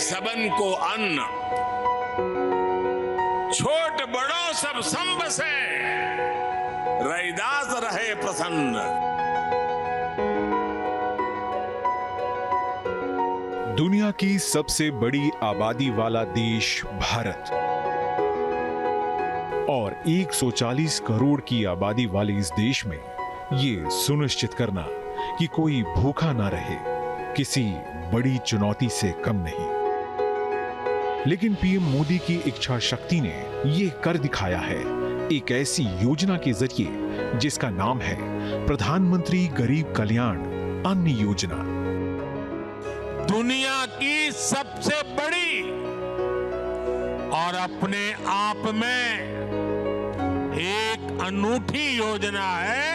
सबन को अन्न, छोट बड़ों सब संब से, रैदास रहे प्रसन्न। दुनिया की सबसे बड़ी आबादी वाला देश भारत और 140 करोड़ की आबादी वाले इस देश में ये सुनिश्चित करना कि कोई भूखा ना रहे किसी बड़ी चुनौती से कम नहीं। लेकिन पीएम मोदी की इच्छा शक्ति ने ये कर दिखाया है एक ऐसी योजना के जरिए जिसका नाम है प्रधानमंत्री गरीब कल्याण अन्न योजना। दुनिया की सबसे बड़ी और अपने आप में एक अनूठी योजना है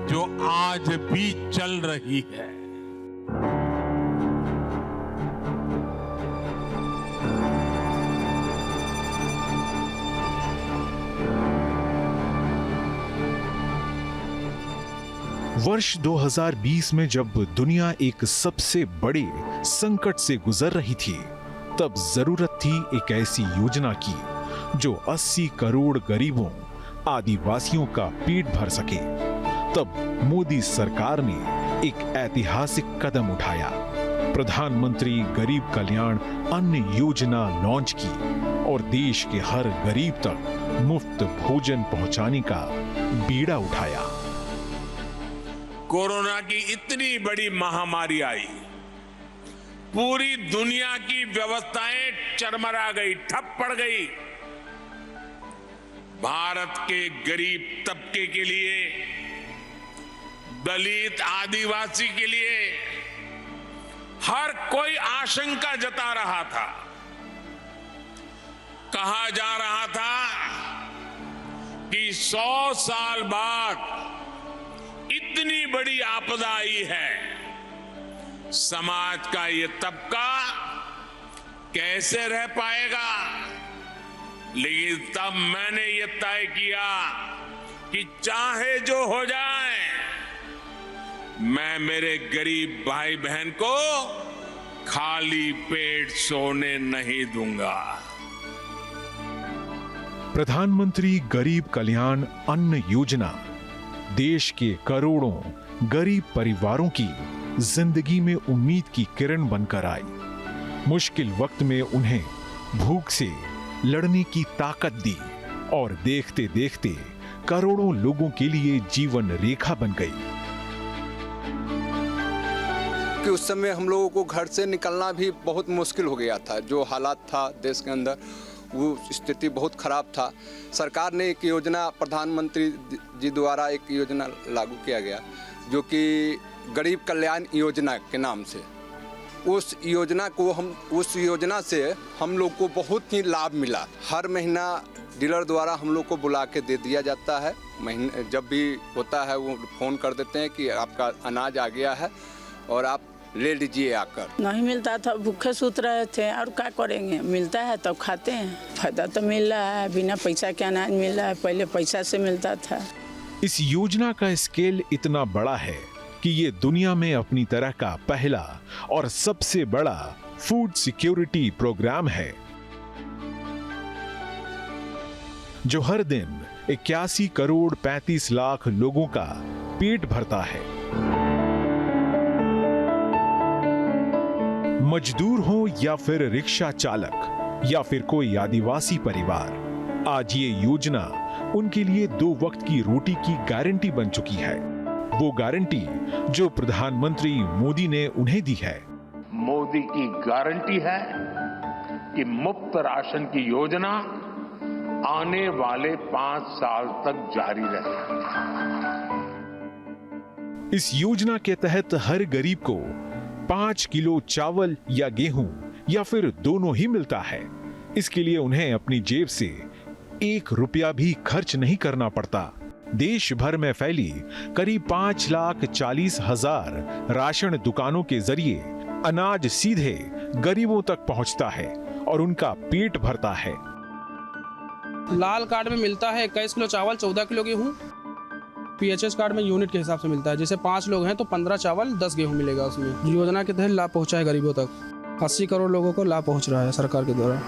जो आज भी चल रही है। वर्ष 2020 में जब दुनिया एक सबसे बड़े संकट से गुजर रही थी, तब जरूरत थी एक ऐसी योजना की जो 80 करोड़ गरीबों आदिवासियों का पेट भर सके। तब मोदी सरकार ने एक ऐतिहासिक कदम उठाया, प्रधानमंत्री गरीब कल्याण अन्न योजना लॉन्च की और देश के हर गरीब तक मुफ्त भोजन पहुंचाने का बीड़ा उठाया। कोरोना की इतनी बड़ी महामारी आई, पूरी दुनिया की व्यवस्थाएं चरमरा गई, ठप पड़ गई। भारत के गरीब तबके के लिए, दलित आदिवासी के लिए हर कोई आशंका जता रहा था। कहा जा रहा था कि 100 साल बाद इतनी बड़ी आपदा आई है, समाज का ये तबका कैसे रह पाएगा। लेकिन तब मैंने ये तय किया कि चाहे जो हो जाए, मैं मेरे गरीब भाई बहन को खाली पेट सोने नहीं दूंगा। प्रधानमंत्री गरीब कल्याण अन्न योजना देश के करोड़ों गरीब परिवारों की जिंदगी में उम्मीद की किरण बनकर आई। मुश्किल वक्त में उन्हें भूख से लड़ने की ताकत दी और देखते देखते करोड़ों लोगों के लिए जीवन रेखा बन गई। कि उस समय हम लोगों को घर से निकलना भी बहुत मुश्किल हो गया था। जो हालात था देश के अंदर, वो स्थिति बहुत खराब था। सरकार ने एक योजना, प्रधानमंत्री जी द्वारा एक योजना लागू किया गया जो कि गरीब कल्याण योजना के नाम से। उस योजना से हम लोग को बहुत ही लाभ मिला। हर महीना डीलर द्वारा हम लोग को बुला के दे दिया जाता है। महीने जब भी होता है वो फ़ोन कर देते हैं कि आपका अनाज आ गया है और आप ले लीजिए आकर। नहीं मिलता था, भूखे सूत रहे थे और क्या करेंगे। मिलता है तब खाते हैं, फायदा तो मिल रहा है। बिना पैसा के अनाज मिल रहा है, पहले पैसा से मिलता था। इस योजना का स्केल इतना बड़ा है कि ये दुनिया में अपनी तरह का पहला और सबसे बड़ा फूड सिक्योरिटी प्रोग्राम है, जो हर दिन 81 करोड़ 35 लाख लोगों का पेट भरता है। मजदूर हो या फिर रिक्शा चालक या फिर कोई आदिवासी परिवार, आज ये योजना उनके लिए 2 वक्त की रोटी की गारंटी बन चुकी है। वो गारंटी जो प्रधानमंत्री मोदी ने उन्हें दी है। मोदी की गारंटी है कि मुफ्त राशन की योजना आने वाले 5 साल तक जारी रहे। इस योजना के तहत हर गरीब को 5 किलो चावल या गेहूं या फिर दोनों ही मिलता है। इसके लिए उन्हें अपनी जेब से 1 रुपया भी खर्च नहीं करना पड़ता। देश भर में फैली करीब 5,40,000 राशन दुकानों के जरिए अनाज सीधे गरीबों तक पहुंचता है और उनका पेट भरता है। लाल कार्ड में मिलता है 21 किलो चावल, 14 किलो गेहूं। पीएचएस कार्ड में यूनिट के हिसाब से मिलता है। जैसे 5 लोग हैं तो 15 चावल 10 गेहूं मिलेगा उसमें। योजना के तहत लाभ पहुंचा है गरीबों तक। 80 करोड़ लोगों को लाभ पहुंच रहा है सरकार के द्वारा।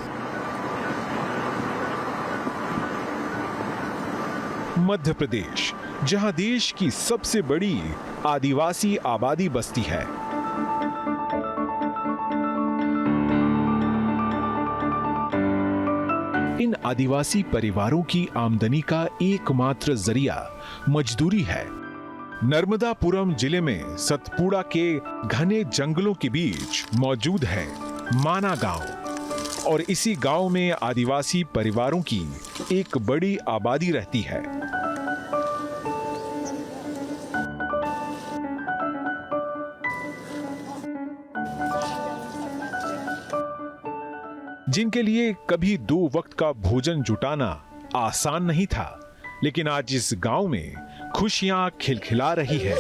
मध्य प्रदेश, जहां देश की सबसे बड़ी आदिवासी आबादी बसती है, इन आदिवासी परिवारों की आमदनी का एकमात्र जरिया मजदूरी है। नर्मदापुरम जिले में सतपुड़ा के घने जंगलों के बीच मौजूद है माना गांव और इसी गांव में आदिवासी परिवारों की एक बड़ी आबादी रहती है। जिनके लिए कभी 2 वक्त का भोजन जुटाना आसान नहीं था, लेकिन आज इस गांव में खुशियां खिलखिला रही है।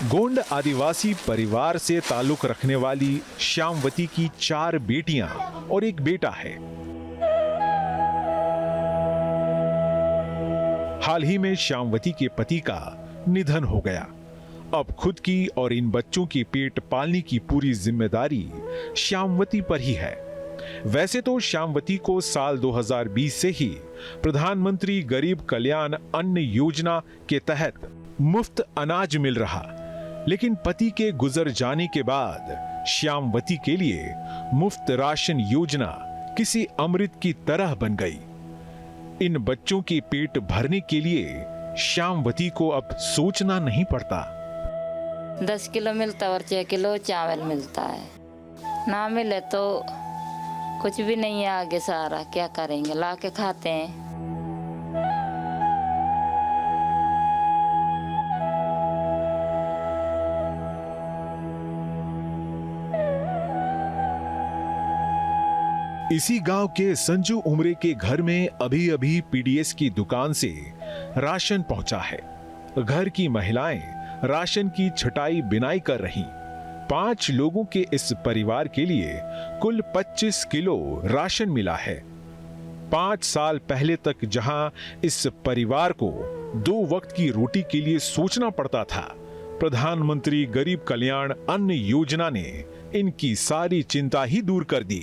गोंड आदिवासी परिवार से ताल्लुक रखने वाली श्यामवती की 4 बेटियां और एक बेटा है। हाल ही में श्यामवती के पति का निधन हो गया। अब खुद की और इन बच्चों की पेट पालने की पूरी जिम्मेदारी श्यामवती पर ही है। वैसे तो श्यामवती को साल 2020 से ही प्रधानमंत्री गरीब कल्याण अन्न योजना के तहत मुफ्त अनाज मिल रहा, लेकिन पति के गुजर जाने के बाद श्यामवती के लिए मुफ्त राशन योजना किसी अमृत की तरह बन गई। इन बच्चों के पेट भरने के लिए श्यामवती को अब सोचना नहीं पड़ता। 10 किलो मिलता और 6 किलो चावल मिलता है। ना मिले तो कुछ भी नहीं है आगे, सारा क्या करेंगे, ला के खाते हैं। इसी गांव के संजू उमरे के घर में अभी अभी पीडीएस की दुकान से राशन पहुंचा है। घर की महिलाएं राशन की छटाई बिनाई कर रही। 5 लोगों के इस परिवार के लिए कुल 25 किलो राशन मिला है। 5 साल पहले तक जहां इस परिवार को 2 वक्त की रोटी के लिए सोचना पड़ता था, प्रधानमंत्री गरीब कल्याण अन्न योजना ने इनकी सारी चिंता ही दूर कर दी।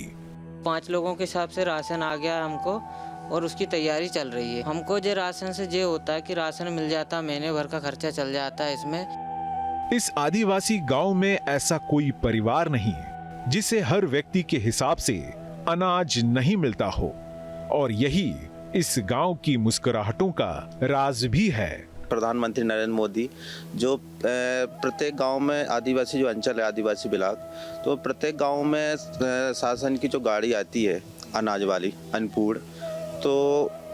5 लोगों के हिसाब से राशन आ गया हमको और उसकी तैयारी चल रही है। हमको जो राशन से ये होता है कि राशन मिल जाता, महीने भर का खर्चा चल जाता है इसमें। इस आदिवासी गांव में ऐसा कोई परिवार नहीं जिसे हर व्यक्ति के हिसाब से अनाज नहीं मिलता हो, और यही इस गांव की मुस्कुराहटों का राज भी है। प्रधानमंत्री नरेंद्र मोदी जो प्रत्येक गांव में आदिवासी जो अंचल है, आदिवासी ब्लॉक, तो प्रत्येक गांव में शासन की जो गाड़ी आती है अनाज वाली, अन्नपूर्ण, तो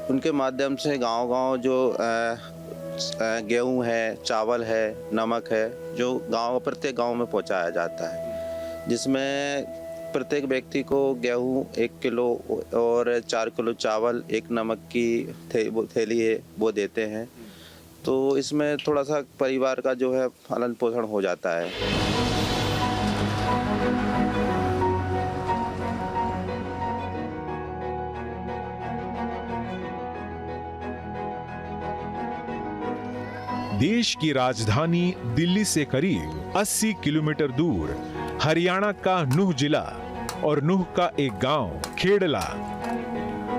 उनके माध्यम से गांव-गांव जो गेहूं है, चावल है, नमक है, जो प्रत्येक गांव में पहुंचाया जाता है, जिसमें प्रत्येक व्यक्ति को गेहूं 1 किलो और 4 किलो चावल, 1 नमक की थैली है वो देते हैं। तो इसमें थोड़ा सा परिवार का जो है पालन पोषण हो जाता है। देश की राजधानी दिल्ली से करीब 80 किलोमीटर दूर हरियाणा का नूह जिला और नूह का एक गांव खेड़ला।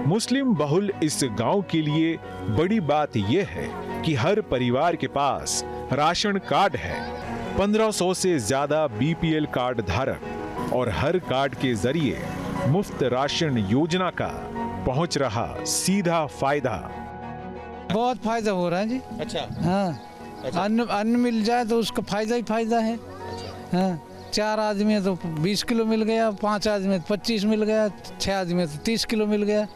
मुस्लिम बहुल इस गांव के लिए बड़ी बात यह है कि हर परिवार के पास राशन कार्ड है। 1500 से ज्यादा बीपीएल कार्ड धारक, और हर कार्ड के जरिए मुफ्त राशन योजना का पहुंच रहा सीधा फायदा। बहुत फायदा हो रहा है जी। अच्छा। हाँ, अन्न मिल जाए तो उसका फायदा ही फायदा है। हाँ, 4 आदमी है तो 20 किलो मिल गया, 5 आदमी है तो 25 मिल गया, 6 आदमी है तो 30 किलो मिल गया।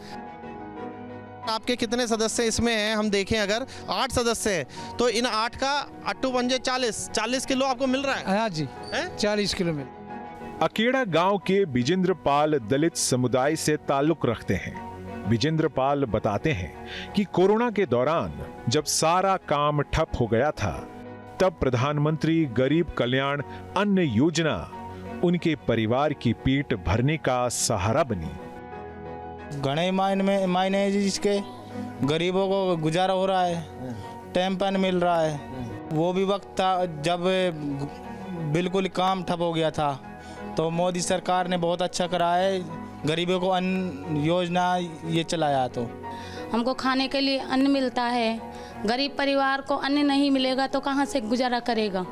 आपके कितने सदस्य इसमें हैं? हम देखें अगर 8 सदस्य हैं तो इन 8 का 8 पंजे 40 किलो आपको मिल रहा है। हाँ जी, 40 किलो मिल। अकेड़ा गांव के बिजेंद्र पाल दलित समुदाय से ताल्लुक रखते हैं। बिजेंद्र पाल बताते हैं कि कोरोना के दौरान जब सारा काम ठप हो गया था, तब प्रधानमंत्री गरीब कल्याण अन्न योजना उनके परिवार की पेट भरने का सहारा बनी। घने मायने है जिसके गरीबों को गुजारा हो रहा है। टाइम पर मिल रहा है। वो भी वक्त था जब बिल्कुल काम ठप हो गया था, तो मोदी सरकार ने बहुत अच्छा करा है, गरीबों को अन्न योजना ये चलाया। तो हमको खाने के लिए अन्न मिलता है, गरीब परिवार को अन्न नहीं मिलेगा तो कहाँ से गुजारा करेगा।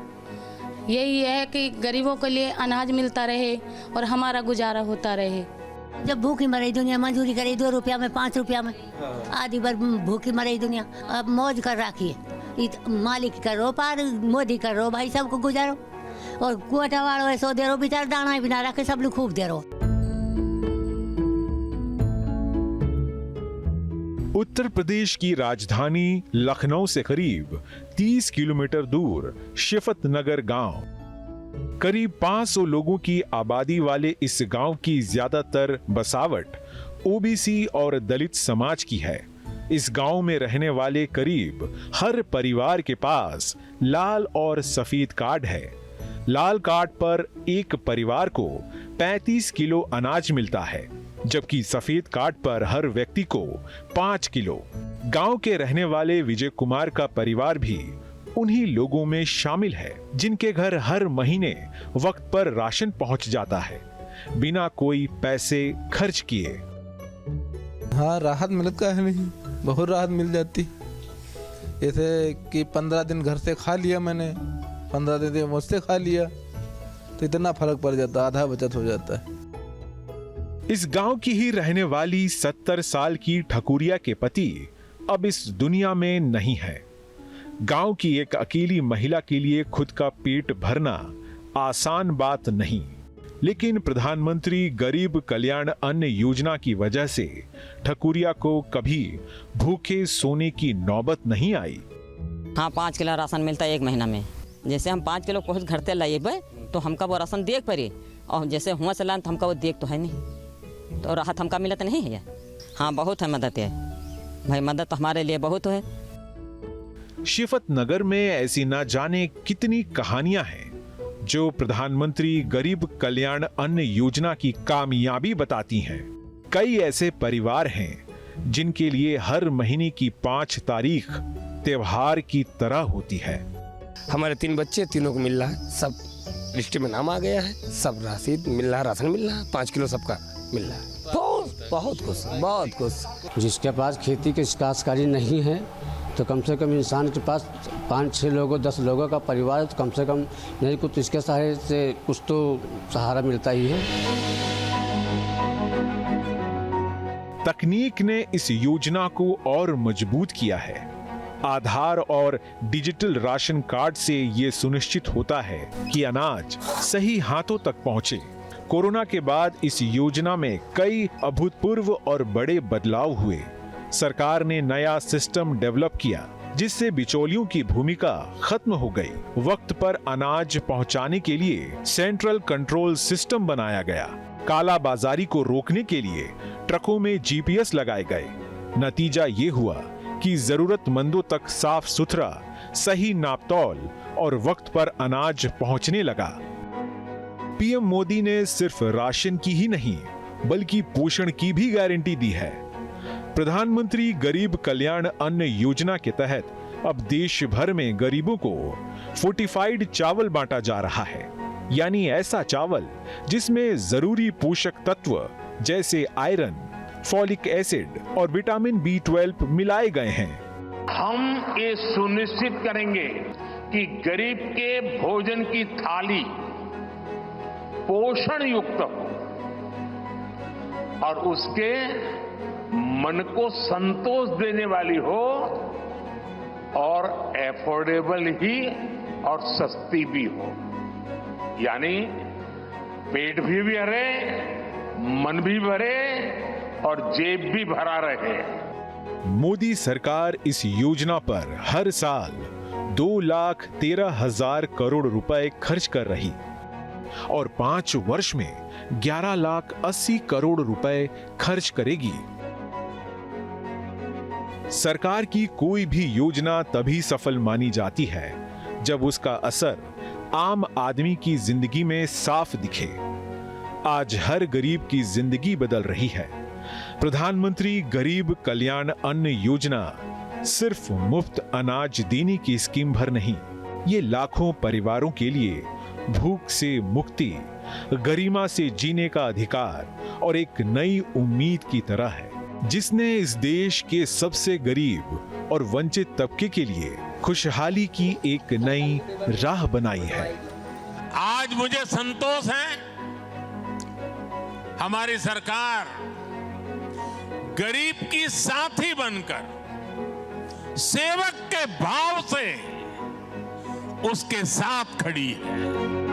यही है कि गरीबों के लिए अनाज मिलता रहे और हमारा गुजारा होता रहे। जब भूखी मरे दुनिया मंजूरी करे 2 रुपया में 5 रुपया में, आधी बार भूखी मरे दुनिया। अब मौज कर रखी है, मालिक करो पार, मोदी करो भाई, सबको गुजारो। और कोटा वालों ऐसो दे रहो, बेचारा दाना ही बिना रखे, सब लोग खूब दे रहो। उत्तर प्रदेश की राजधानी लखनऊ से करीब 30 किलोमीटर दूर शिफत नगर गांव, करीब 500 लोगों की आबादी वाले इस गांव की ज्यादातर बसावट ओबीसी और दलित समाज की है। इस गांव में रहने वाले करीब हर परिवार के पास लाल और सफेद कार्ड है। लाल कार्ड पर एक परिवार को 35 किलो अनाज मिलता है, जबकि सफेद कार्ड पर हर व्यक्ति को 5 किलो। गांव के रहने वाले विजय कुमार का परिवार भी उन्हीं लोगों में शामिल है जिनके घर हर महीने वक्त पर राशन पहुंच जाता है, बिना कोई पैसे खर्च किए। हाँ, राहत मिलता है, नहीं बहुत राहत मिल जाती। जैसे कि 15 दिन घर से खा लिया मैंने, 15 दिन मुझसे खा लिया, तो इतना फर्क पड़ जाता, आधा बचत हो जाता है। इस गांव की ही रहने वाली 70 साल की ठकुरिया के पति अब इस दुनिया में नहीं है। गांव की एक अकेली महिला के लिए खुद का पेट भरना आसान बात नहीं, लेकिन प्रधानमंत्री गरीब कल्याण अन्न योजना की वजह से ठकुरिया को कभी भूखे सोने की नौबत नहीं आई। हाँ, 5 किलो राशन मिलता है 1 महीना में। जैसे हम 5 किलो कुछ घर से लाइए तो हमका वो राशन देख पड़े, और जैसे हुआ से लान तो हमका वो देख तो है नहीं, तो राहत हमका मिलत नहीं है। हाँ, बहुत है मदद है भाई, मदद तो हमारे लिए बहुत है। शिफत नगर में ऐसी ना जाने कितनी कहानियां हैं जो प्रधानमंत्री गरीब कल्याण अन्न योजना की कामयाबी बताती हैं। कई ऐसे परिवार हैं जिनके लिए हर महीने की 5 तारीख त्योहार की तरह होती है। हमारे 3 बच्चे, तीनों को मिल रहा है, सब लिस्ट में नाम आ गया है, सब रसीद मिल रहा है, राशन मिल रहा है, 5 किलो सबका मिल रहा है। बहुत कुछ। जिसके पास खेती की काश्तकारी नहीं है तो कम से कम इंसान के पास 5-6 लोगों 10 लोगों का परिवार, तो कम से कम नहीं कुछ इसके सहारे से कुछ तो सहारा मिलता ही है। तकनीक ने इस योजना को और मजबूत किया है। आधार और डिजिटल राशन कार्ड से ये सुनिश्चित होता है कि अनाज सही हाथों तक पहुंचे। कोरोना के बाद इस योजना में कई अभूतपूर्व और बड़े बदलाव हुए। सरकार ने नया सिस्टम डेवलप किया जिससे बिचौलियों की भूमिका खत्म हो गई। वक्त पर अनाज पहुंचाने के लिए सेंट्रल कंट्रोल सिस्टम बनाया गया। काला बाजारी को रोकने के लिए ट्रकों में जीपीएस लगाए गए। नतीजा ये हुआ कि जरूरतमंदों तक साफ सुथरा, सही नापतौल और वक्त पर अनाज पहुंचने लगा। पीएम मोदी ने सिर्फ राशन की ही नहीं बल्कि पोषण की भी गारंटी दी है। प्रधानमंत्री गरीब कल्याण अन्न योजना के तहत अब देश भर में गरीबों को फोर्टिफाइड चावल बांटा जा रहा है, यानी ऐसा चावल जिसमें जरूरी पोषक तत्व जैसे आयरन, फॉलिक एसिड और विटामिन B12 मिलाए गए हैं। हम ये सुनिश्चित करेंगे कि गरीब के भोजन की थाली पोषण युक्त हो और उसके मन को संतोष देने वाली हो और एफोर्डेबल ही और सस्ती भी हो, यानी पेट भी भरे, मन भी भरे और जेब भी भरा रहे। मोदी सरकार इस योजना पर हर साल 2,13,000 करोड़ रुपए खर्च कर रही और 5 वर्ष में 11,80,000 करोड़ रुपए खर्च करेगी। सरकार की कोई भी योजना तभी सफल मानी जाती है जब उसका असर आम आदमी की जिंदगी में साफ दिखे। आज हर गरीब की जिंदगी बदल रही है। प्रधानमंत्री गरीब कल्याण अन्न योजना सिर्फ मुफ्त अनाज देने की स्कीम भर नहीं, ये लाखों परिवारों के लिए भूख से मुक्ति, गरिमा से जीने का अधिकार और एक नई उम्मीद की तरह है, जिसने इस देश के सबसे गरीब और वंचित तबके के लिए खुशहाली की एक नई राह बनाई है। आज मुझे संतोष है, हमारी सरकार गरीब की साथी बनकर सेवक के भाव से उसके साथ खड़ी है।